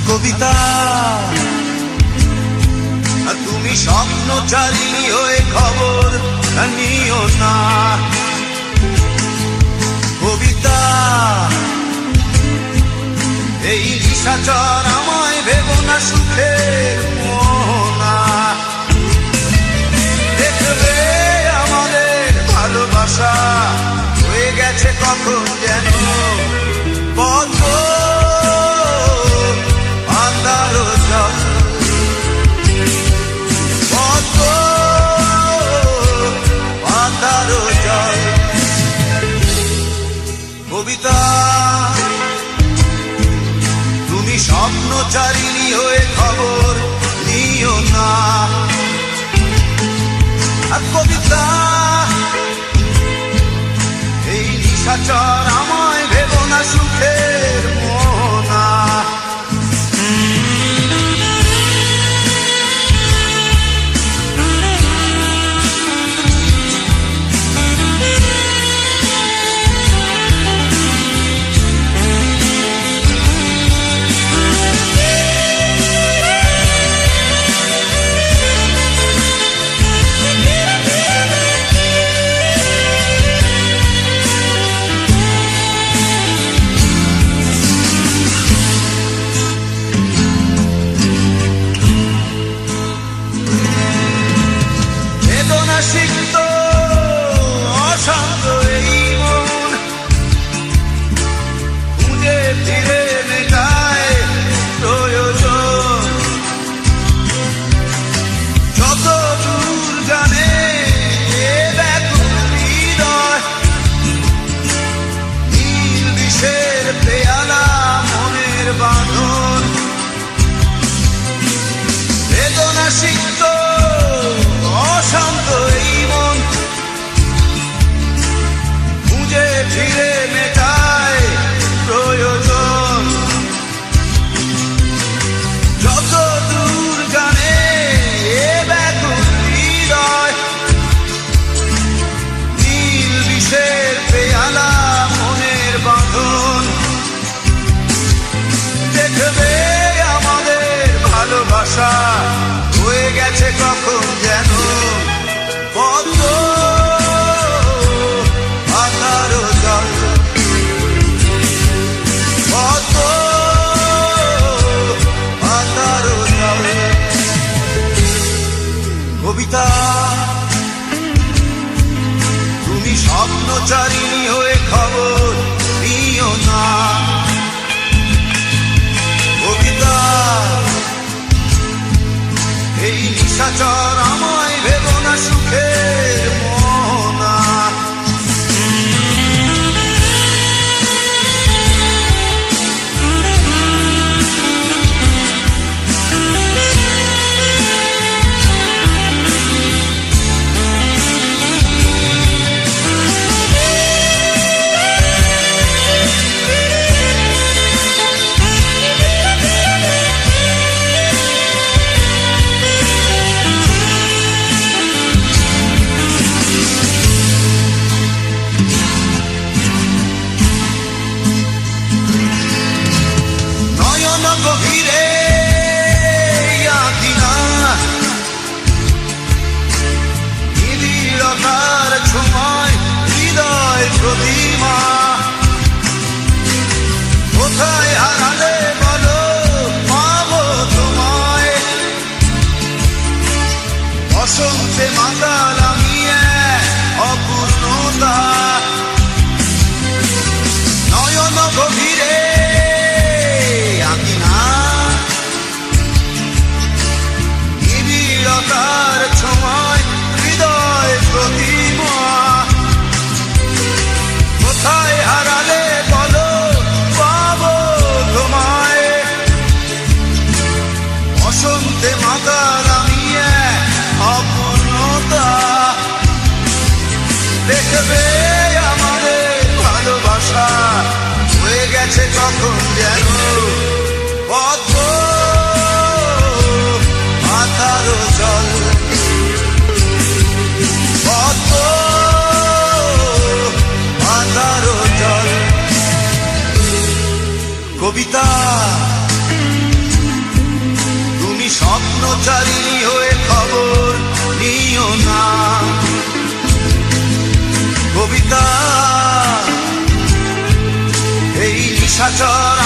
কবিতা, তুমি স্বপ্নচারিণী হয়ে খবর নিও না। কবিতা, এই নিশাচর আমায় ভেবো না সুখের মোহনা। দেখবে আমাদের ভালোবাসা হয়ে গেছে কখন যেন পদ্ম কবিতা, তুমি স্বপ্নচারিণী হয়ে খবর নিও না। কবিতা, এই নিশাচর আমায় ভেবো না সুখের মোহনা। সিক্ত অশান্ত এই মন খুঁজে ফিরে মেটায় প্রয়োজন। যত দূর জানে ব্যাকুল হৃদয়, নীল বিষের পেয়ালা মনের বাঁধন। বেদনা সিক্ত অশান্ত এই মন খুঁজে ফিরে মেটায় প্রয়োজন। যত দূর জানে ব্যাকুল হৃদয়, নীল বিষের পেয়ালা মনের বাঁধন। দেখবে আমাদের ভালোবাসা হয়ে গেছে কখন যেন পদ্ম পাতার জল। পদ্ম পাতার জল। কবিতা, তুমি স্বপ্নচারিণী হয়ে খবর নিও না। কবিতা, এই নিশাচর আমায় ভেবো না সুখের মোহনা। গভীরে নিবিড়তার ছোঁয়ায় হৃদয় প্রতিমা। কোথায় হারালে বলো পাবো তোমায়। বসন্তে মাতাল আমি এক অপূর্ণতা নয়ন গভীরে আঁকি না নিবিড়তার ছোঁয়ায় হৃদয় প্রতিমা কোথায় হারালে বলো পাবো তোমায় বসন্তে মাতাল আমি এক অপূর্ণতা দেখবে আমাদের ভালোবাসা হয়ে গেছে কখন যেন পদ্ম মাথারও জল পদ্ম মাথারও জল কবিতা তুমি স্বপ্নচারিণী হয়ে খবর নিও না কবিতা এই নিশাচর